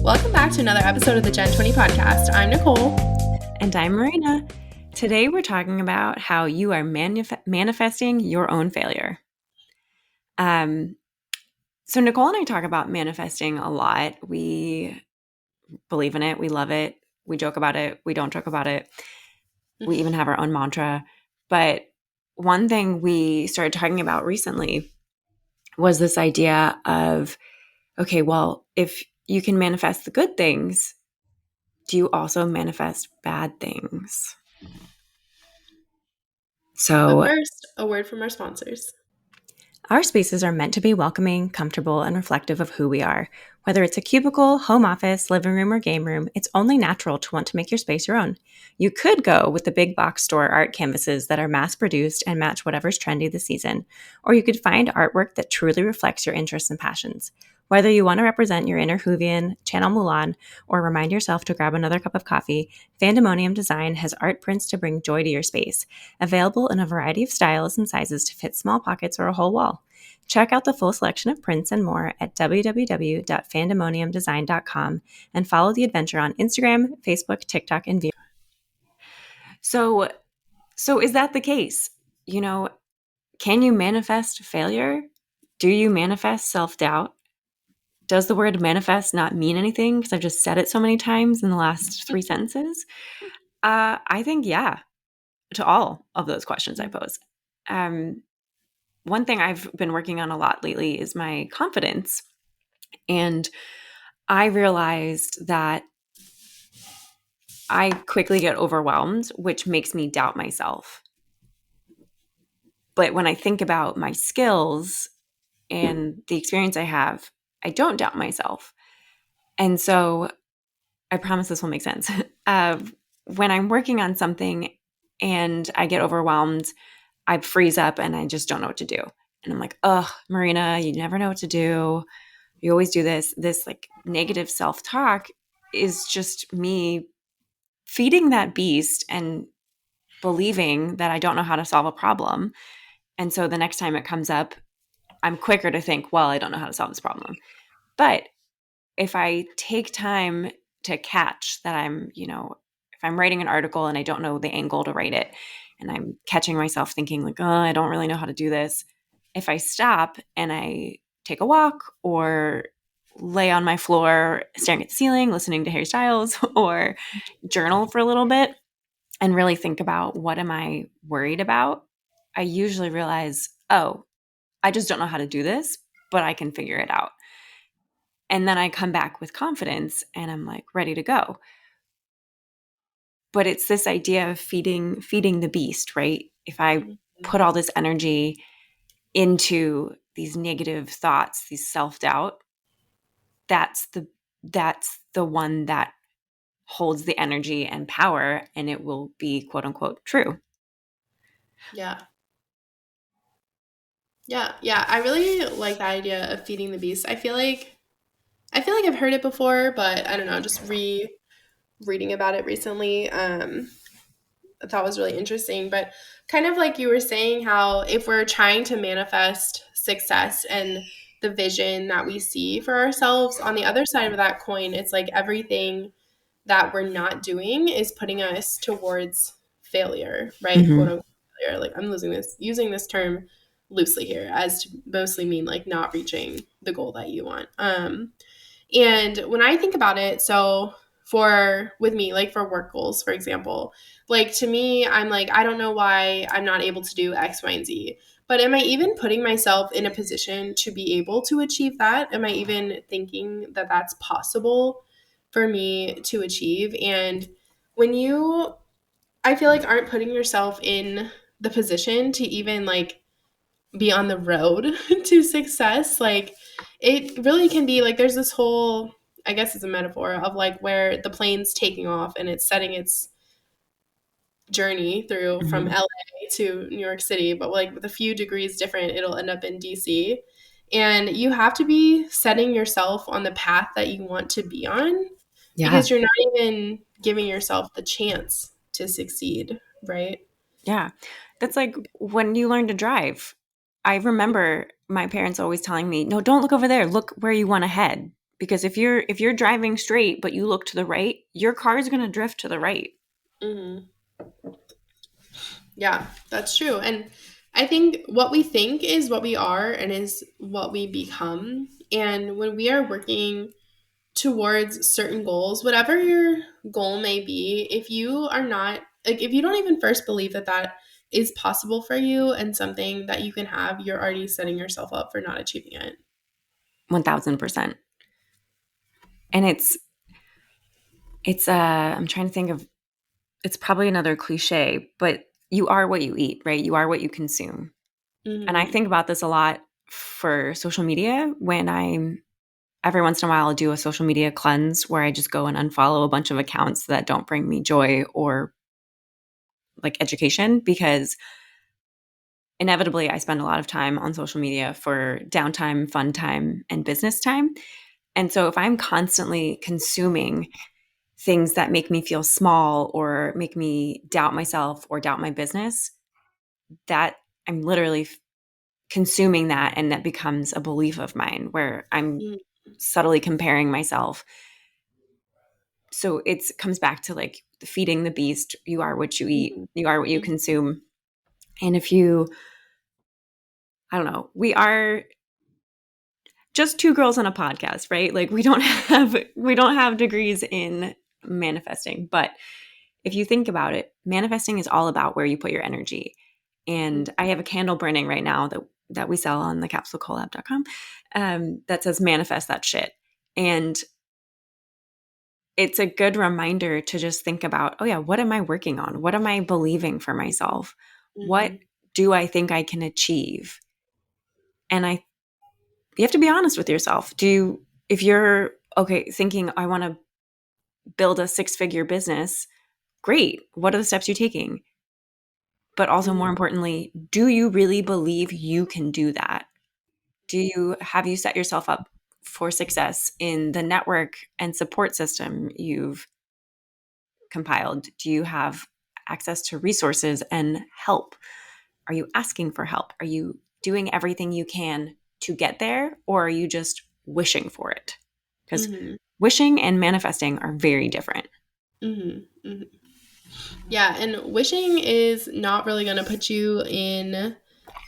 Welcome back to another episode of the GenTwenty Podcast. I'm Nicole. And I'm Marina. Today we're talking about how you are manifesting your own failure. So Nicole and I talk about manifesting a lot. We believe in it. We love it. We joke about it. We don't joke about it. We even have our own mantra. But one thing we started talking about recently was this idea of, okay, well, if you can manifest the good things, do you also manifest bad things? So, but first, a word from our sponsors. Our spaces are meant to be welcoming, comfortable, and reflective of who we are. Whether it's a cubicle, home office, living room, or game room, it's only natural to want to make your space your own. You could go with the big box store art canvases that are mass-produced and match whatever's trendy this season, or you could find artwork that truly reflects your interests and passions. Whether you want to represent your inner Whovian, channel Mulan, or remind yourself to grab another cup of coffee, Fandemonium Design has art prints to bring joy to your space, available in a variety of styles and sizes to fit small pockets or a whole wall. Check out the full selection of prints and more at www.fandemoniumdesign.com and follow the adventure on Instagram, Facebook, TikTok, and Vimeo. So is that the case? You know, can you manifest failure? Do you manifest self-doubt? Does the word manifest not mean anything? Because I've just said it so many times in the last 3 sentences. I think, yeah, to all of those questions I pose. One thing I've been working on a lot lately is my confidence. And I realized that I quickly get overwhelmed, which makes me doubt myself. But when I think about my skills and the experience I have, I don't doubt myself. And so I promise this will make sense. When I'm working on something and I get overwhelmed, I freeze up and I just don't know what to do. And I'm like, oh, Marina, you never know what to do. You always do this. This like negative self-talk is just me feeding that beast and believing that I don't know how to solve a problem. And so the next time it comes up, I'm quicker to think, well, I don't know how to solve this problem. But if I take time to catch that if I'm writing an article and I don't know the angle to write it, and I'm catching myself thinking like, oh, I don't really know how to do this. If I stop and I take a walk or lay on my floor staring at the ceiling, listening to Harry Styles, or journal for a little bit and really think about what am I worried about, I usually realize, oh, I just don't know how to do this, but I can figure it out. And then I come back with confidence and I'm like ready to go. But it's this idea of feeding the beast, right? If I put all this energy into these negative thoughts, these self-doubt, that's the one that holds the energy and power, and it will be quote unquote true. Yeah. I really like that idea of feeding the beast. I feel like I've heard it before, but I don't know, just reading about it recently, I thought was really interesting. But kind of like you were saying, how if we're trying to manifest success and the vision that we see for ourselves, on the other side of that coin, it's like everything that we're not doing is putting us towards failure, right? Mm-hmm. Quote unquote failure. Like, I'm using this term loosely here as to mostly mean like not reaching the goal that you want. And when I think about it, so with me, like for work goals, for example, like to me, I'm like, I don't know why I'm not able to do X, Y, and Z. But am I even putting myself in a position to be able to achieve that? Am I even thinking that that's possible for me to achieve? And when I feel like aren't putting yourself in the position to even like be on the road to success, like it really can be like there's this whole, I guess it's a metaphor of like where the plane's taking off and it's setting its journey through from LA to New York City, but like with a few degrees different, it'll end up in DC. And you have to be setting yourself on the path that you want to be on, because you're not even giving yourself the chance to succeed, right? Yeah. That's like when you learn to drive. I remember my parents always telling me, no, don't look over there. Look where you want to head. Because if you're driving straight but you look to the right, your car is going to drift to the right. Mm-hmm. Yeah, that's true. And I think what we think is what we are and is what we become. And when we are working towards certain goals, whatever your goal may be, if you are not, like, if you don't even first believe that that is possible for you and something that you can have, you're already setting yourself up for not achieving it. 1000%. And I'm trying to think of, it's probably another cliche, but you are what you eat, right? You are what you consume. And I Mm-hmm. think about this a lot for social media when I'm every once in a while I'll do a social media cleanse where I just go and unfollow a bunch of accounts that don't bring me joy or like education, because inevitably I spend a lot of time on social media for downtime, fun time, and business time. And so if I'm constantly consuming things that make me feel small or make me doubt myself or doubt my business, that I'm literally consuming that, and that becomes a belief of mine where I'm subtly comparing myself. So it comes back to like feeding the beast. You are what you eat. You are what you consume. And if you, I don't know, we are just two girls on a podcast, right? Like we don't have degrees in manifesting, but if you think about it, manifesting is all about where you put your energy. And I have a candle burning right now that we sell on the capsulecollab.com that says manifest that shit. And it's a good reminder to just think about, oh yeah, what am I working on? What am I believing for myself? What Mm-hmm. do I think I can achieve? And you have to be honest with yourself. If you're okay thinking I want to build a 6-figure business, great. What are the steps you're taking? But also more importantly, do you really believe you can do that? Have you set yourself up for success in the network and support system you've compiled? Do you have access to resources and help? Are you asking for help? Are you doing everything you can to get there, or are you just wishing for it? Because Mm-hmm. wishing and manifesting are very different. Mm-hmm. Mm-hmm. Yeah, and wishing is not really going to put you in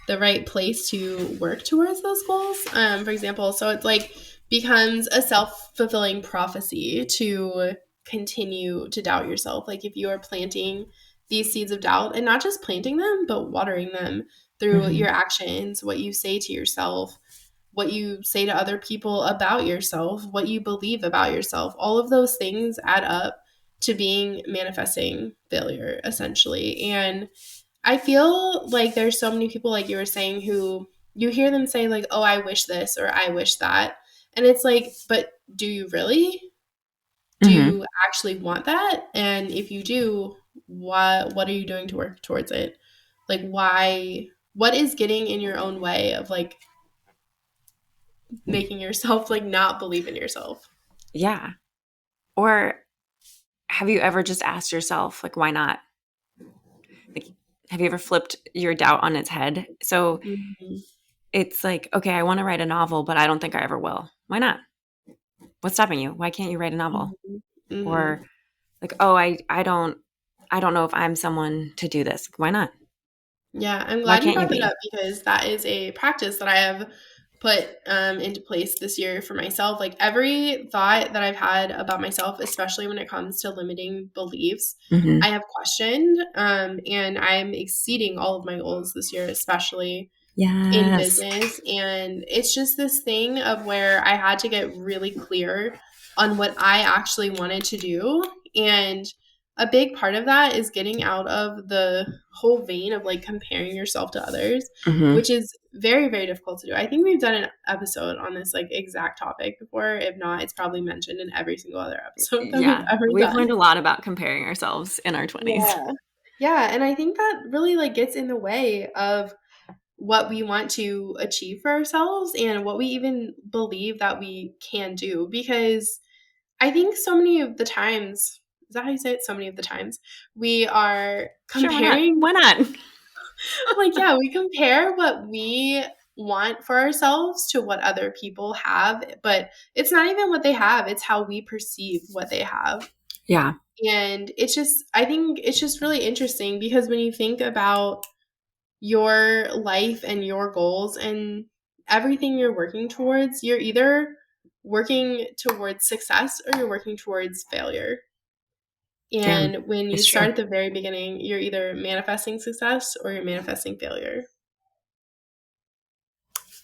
the right place to work towards those goals. For example, so it's like becomes a self-fulfilling prophecy to continue to doubt yourself. Like if you are planting these seeds of doubt and not just planting them, but watering them through Mm-hmm. your actions, what you say to yourself, what you say to other people about yourself, what you believe about yourself, all of those things add up to being manifesting failure essentially. And I feel like there's so many people, like you were saying, who you hear them say, like, oh, I wish this or I wish that. And it's like, but do you really? Do Mm-hmm. you actually want that? And if you do, what are you doing to work towards it? Like what is getting in your own way of like making yourself like not believe in yourself? Yeah. Or have you ever just asked yourself, like, why not? Like, have you ever flipped your doubt on its head? So Mm-hmm. it's like, okay, I want to write a novel, but I don't think I ever will. Why not? What's stopping you? Why can't you write a novel? Mm-hmm. Or like, oh, I don't know if I'm someone to do this. Why not? Yeah, I'm Why glad you can't you brought that be? up because that is a practice that I have put into place this year for myself. Like every thought that I've had about myself, especially when it comes to limiting beliefs, Mm-hmm. I have questioned, and I'm exceeding all of my goals this year, especially in Yes. business. And it's just this thing of where I had to get really clear on what I actually wanted to do. And a big part of that is getting out of the whole vein of like comparing yourself to others, Mm-hmm. which is very, very difficult to do. I think we've done an episode on this like exact topic before. If not, it's probably mentioned in every single other episode that we've Yeah. ever We've done. learned a lot about comparing ourselves in our 20s. Yeah. Yeah. And I think that really like gets in the way of what we want to achieve for ourselves and what we even believe that we can do. Because I think so many of the times, is that how you say it? So many of the times, we are Sure, why not? comparing, Why not? like, yeah, we compare what we want for ourselves to what other people have, but it's not even what they have, it's how we perceive what they have. Yeah. And it's just, I think it's just really interesting because when you think about your life and your goals and everything you're working towards, you're either working towards success or you're working towards failure. Damn, And when you it's start true. at the very beginning, you're either manifesting success or you're manifesting failure.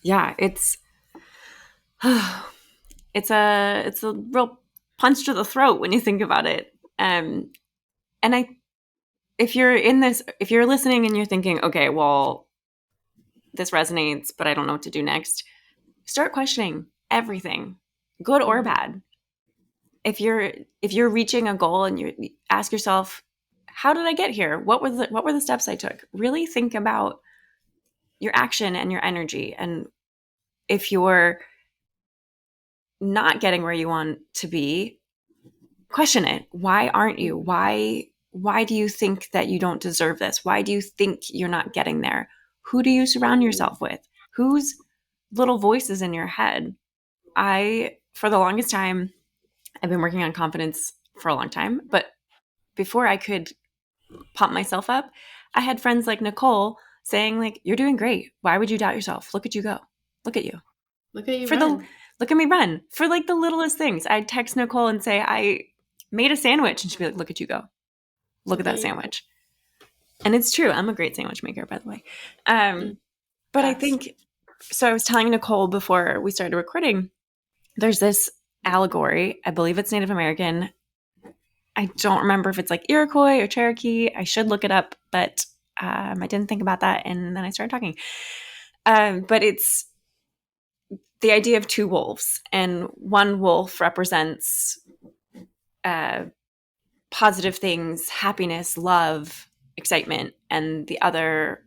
Yeah, it's it's a real punch to the throat when you think about it. And if you're listening and you're thinking, okay, well, this resonates, but I don't know what to do next, start questioning everything, good or bad. If you're reaching a goal and you ask yourself, how did I get here? What were the steps I took? Really think about your action and your energy. And if you're not getting where you want to be, question it. Why aren't you? Why do you think that you don't deserve this? Why do you think you're not getting there? Who do you surround yourself with? Whose little voices in your head? For the longest time, I've been working on confidence for a long time, but before I could pump myself up, I had friends like Nicole saying, like, you're doing great. Why would you doubt yourself? Look at you go. Look at you. Look at you For run. look at me run. For like the littlest things. I'd text Nicole and say, I made a sandwich, and she'd be like, look at you go. Look at that sandwich. And it's true. I'm a great sandwich maker, by the way. But I think, so I was telling Nicole before we started recording, there's this allegory. I believe it's Native American. I don't remember if it's like Iroquois or Cherokee. I should look it up, but I didn't think about that. And then I started talking. But it's the idea of two wolves, and one wolf represents positive things, happiness, love, excitement, and the other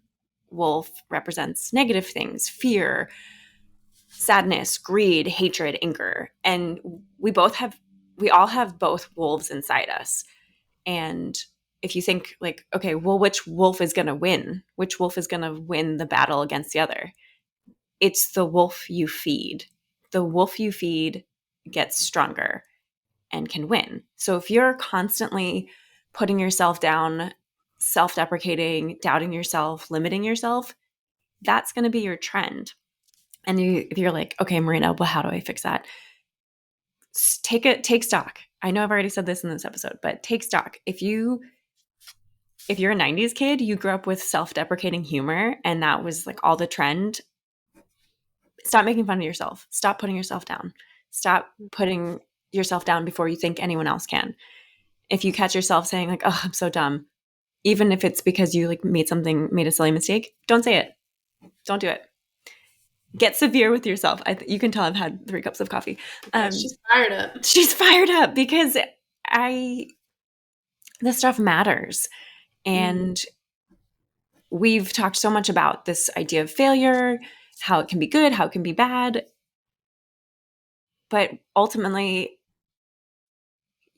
wolf represents negative things, fear, sadness, greed, hatred, anger. And we all have both wolves inside us. And if you think like, okay, well, which wolf is going to win? Which wolf is going to win the battle against the other? It's the wolf you feed. The wolf you feed gets stronger and can win. So if you're constantly putting yourself down, self-deprecating, doubting yourself, limiting yourself, that's going to be your trend. And if you're like, okay, Marina, well, how do I fix that? Take stock. I know I've already said this in this episode, but take stock. If you're a 90s kid, you grew up with self-deprecating humor and that was like all the trend, stop making fun of yourself. Stop putting yourself down. Stop putting yourself down before you think anyone else can. If you catch yourself saying like, oh, I'm so dumb, even if it's because you like made a silly mistake, don't say it. Don't do it. Get severe with yourself. You can tell I've had 3 cups of coffee. She's fired up. She's fired up because this stuff matters. And we've talked so much about this idea of failure, how it can be good, how it can be bad. But ultimately,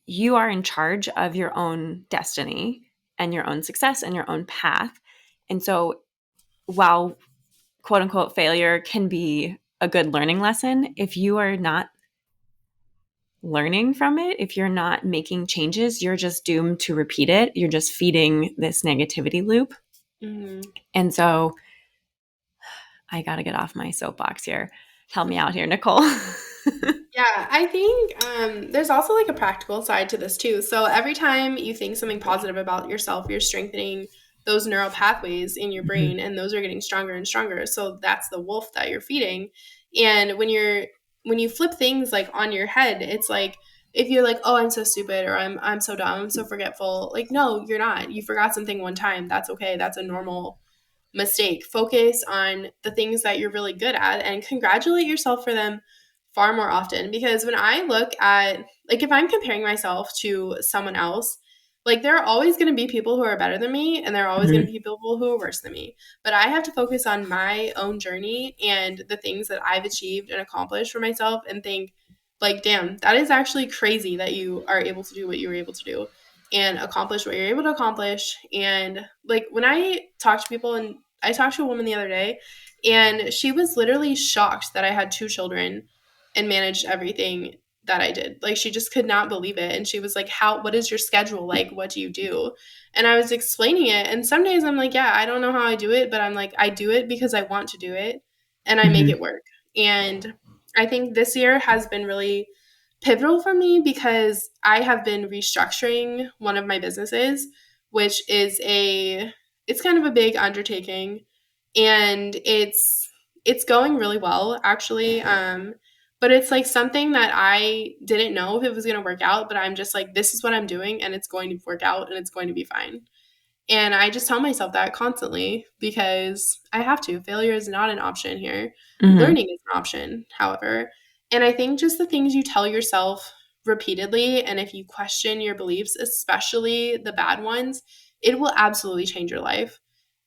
you are in charge of your own destiny and your own success and your own path. And so while quote unquote failure can be a good learning lesson, if you are not learning from it, if you're not making changes, you're just doomed to repeat it. You're just feeding this negativity loop. And so I got to get off my soapbox here. Help me out here, Nicole. Yeah, I think there's also like a practical side to this too. So every time you think something positive about yourself, you're strengthening those neural pathways in your brain, and those are getting stronger and stronger. So that's the wolf that you're feeding. And when you flip things like on your head, it's like if you're like, oh, I'm so stupid, or I'm so dumb, I'm so forgetful. Like, no, you're not. You forgot something one time. That's okay. That's a normal mistake. Focus on the things that you're really good at and congratulate yourself for them far more often. Because when I look at, like, if I'm comparing myself to someone else, like, there are always going to be people who are better than me, and there are always going to be people who are worse than me. But I have to focus on my own journey and the things that I've achieved and accomplished for myself and think, like, damn, that is actually crazy that you are able to do what you were able to do and accomplish what you're able to accomplish. And, like, when I talk to people, and I talked to a woman the other day, And she was literally shocked that I had 2 children and managed everything that I did. Like, she just could not believe it. And she was like, what is your schedule? Like, what do you do? And I was explaining it. And some days I'm like, yeah, I don't know how I do it, but I'm like, I do it because I want to do it and I make Mm-hmm. it work. And I think this year has been really pivotal for me because I have been restructuring one of my businesses, which is it's kind of a big undertaking, and it's going really well actually. But it's like something that I didn't know if it was going to work out, but I'm just like, this is what I'm doing and it's going to work out and it's going to be fine. And I just tell myself that constantly because I have to. Failure is not an option here. Mm-hmm. Learning is an option, however. And I think just the things you tell yourself repeatedly, and if you question your beliefs, especially the bad ones, it will absolutely change your life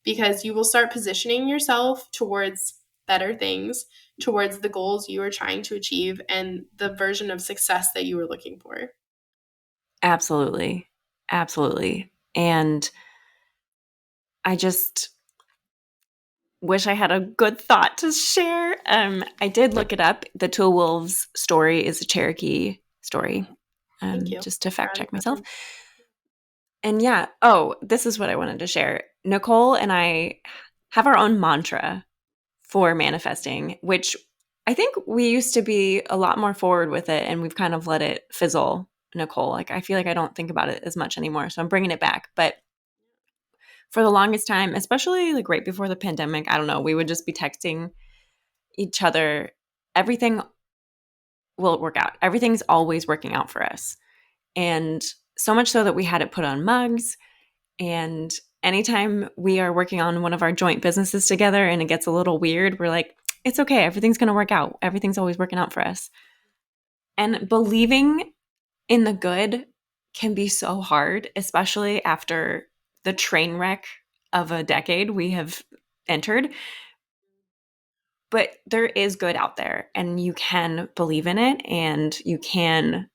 because you will start positioning yourself towards better things, towards the goals you are trying to achieve, and the version of success that you were looking for. Absolutely. Absolutely. And I just wish I had a good thought to share. I did look it up. The Two Wolves story is a Cherokee story, Thank you. just to fact Adding check myself. that And yeah, this is what I wanted to share. Nicole and I have our own mantra for manifesting, which I think we used to be a lot more forward with it, and we've kind of let it fizzle, Nicole. Like, I feel like I don't think about it as much anymore, so I'm bringing it back. But for the longest time, especially like right before the pandemic, I don't know, we would just be texting each other. Everything will work out. Everything's always working out for us. And so much so that we had it put on mugs. And anytime we are working on one of our joint businesses together and it gets a little weird, we're like, it's okay. Everything's going to work out. Everything's always working out for us. And believing in the good can be so hard, especially after the train wreck of a decade we have entered. But there is good out there, and you can believe in it, and you can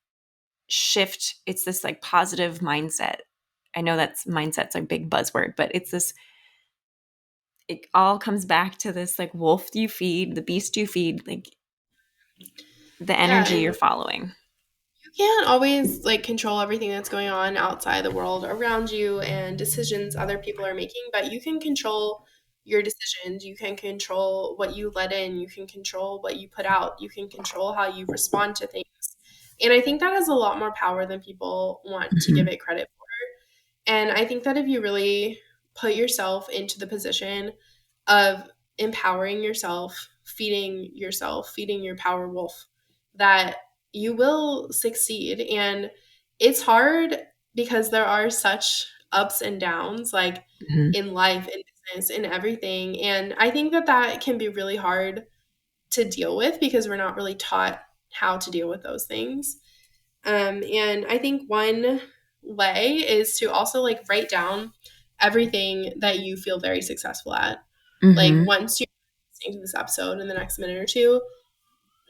shift. It's this like positive mindset. I know that's mindset's a big buzzword, but it's this, it all comes back to this like wolf you feed, the beast you feed, like the Yeah, energy you're and following. you can't always like control everything that's going on outside the world around you and decisions other people are making, but you can control your decisions. You can control what you let in. You can control what you put out. You can control how you respond to things. And I think that has a lot more power than people want to give Mm-hmm. it credit for. And I think that if you really put yourself into the position of empowering yourself, feeding your power wolf, that you will succeed. And it's hard because there are such ups and downs, like Mm-hmm. in life, in business, in everything. And I think that that can be really hard to deal with because we're not really taught how to deal with those things. And I think one way is to also like write down everything that you feel very successful at. Like Mm-hmm. once you're listening to this episode in the next minute or two,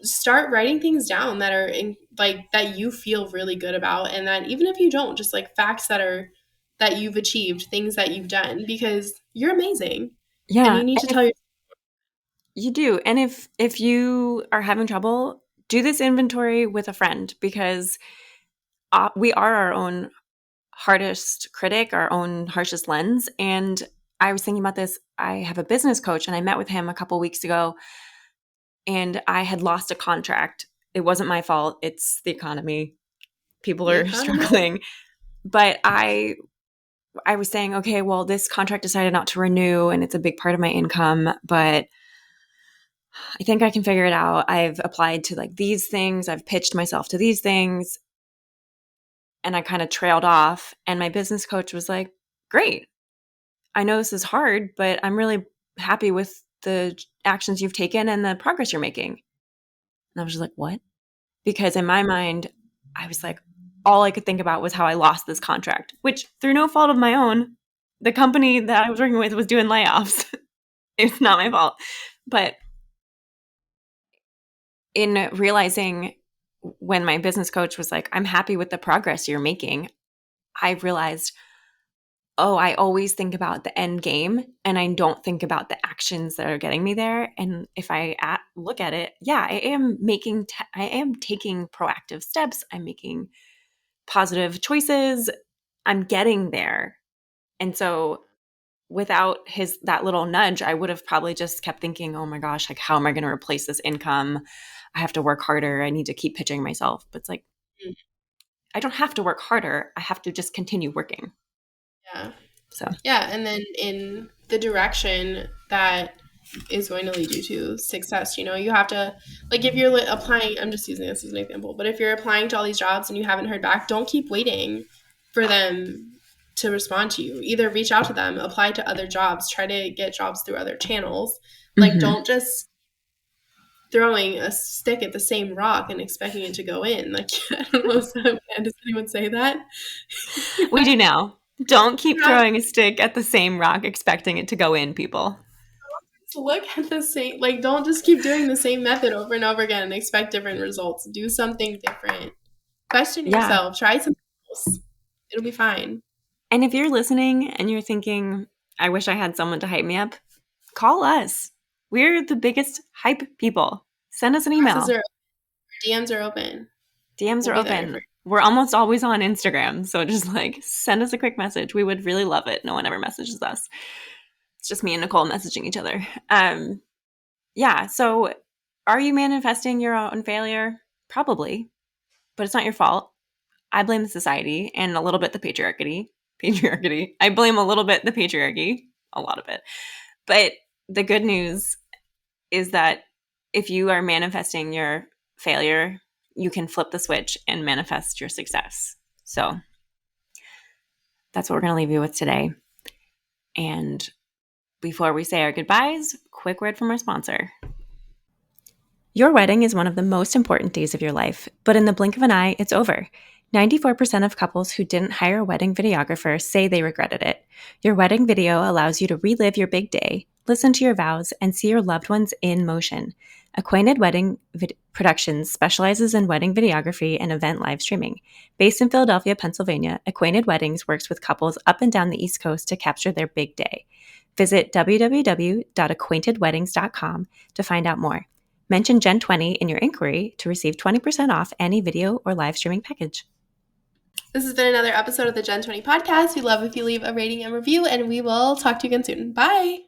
start writing things down that are in, like that you feel really good about, and that even if you don't, just like facts that you've achieved, things that you've done, because you're amazing, and Yeah, you need and to if tell yourself. you do, and if you are having trouble, do this inventory with a friend, because we are our own hardest critic, our own harshest lens. And I was thinking about this. I have a business coach, and I met with him a couple weeks ago, and I had lost a contract. It wasn't my fault. It's the economy. People The are economy. struggling. But I was saying, okay, well, this contract decided not to renew, and it's a big part of my income, but I think I can figure it out. I've applied to like these things. I've pitched myself to these things, and I kind of trailed off. And my business coach was like, great. I know this is hard, but I'm really happy with the actions you've taken and the progress you're making. And I was just like, what? Because in my mind, I was like, all I could think about was how I lost this contract, which through no fault of my own, the company that I was working with was doing layoffs. It's not my fault. But in realizing, when my business coach was like, I'm happy with the progress you're making, I realized, I always think about the end game and I don't think about the actions that are getting me there. And if I look at it, yeah, I am taking proactive steps. I'm making positive choices. I'm getting there. And so without that little nudge, I would have probably just kept thinking, oh my gosh, like, how am I going to replace this income? I have to work harder. I need to keep pitching myself. But it's like, I don't have to work harder. I have to just continue working. Yeah. So, yeah. And then in the direction that is going to lead you to success, you have to, like, if you're applying, I'm just using this as an example, but if you're applying to all these jobs and you haven't heard back, don't keep waiting for them to respond to you. Either reach out to them, apply to other jobs, try to get jobs through other channels. Like, don't just throwing a stick at the same rock and expecting it to go in. Like, I don't know, does anyone say that? We do now. Don't keep throwing a stick at the same rock expecting it to go in, people. Look at the same, like, don't just keep doing the same method over and over again and expect different results. Do something different. Question yourself. Try something else. It'll be fine. And if you're listening and you're thinking, I wish I had someone to hype me up, call us. We're the biggest hype people. Send us an email. DMs are open. DMs are open. We're almost always on Instagram. So just like send us a quick message. We would really love it. No one ever messages us. It's just me and Nicole messaging each other. Yeah. So are you manifesting your own failure? Probably. But it's not your fault. I blame the society and a little bit the patriarchy. I blame a little bit the patriarchy. A lot of it. But the good news is that if you are manifesting your failure, you can flip the switch and manifest your success. So that's what we're going to leave you with today. And before we say our goodbyes, quick word from our sponsor. Your wedding is one of the most important days of your life, but in the blink of an eye, it's over. 94% of couples who didn't hire a wedding videographer say they regretted it. Your wedding video allows you to relive your big day, listen to your vows, and see your loved ones in motion. Acquainted Wedding Productions specializes in wedding videography and event live streaming. Based in Philadelphia, Pennsylvania, Acquainted Weddings works with couples up and down the East Coast to capture their big day. Visit www.acquaintedweddings.com to find out more. Mention GenTwenty in your inquiry to receive 20% off any video or live streaming package. This has been another episode of the GenTwenty Podcast. We love if you leave a rating and review, and we will talk to you again soon. Bye!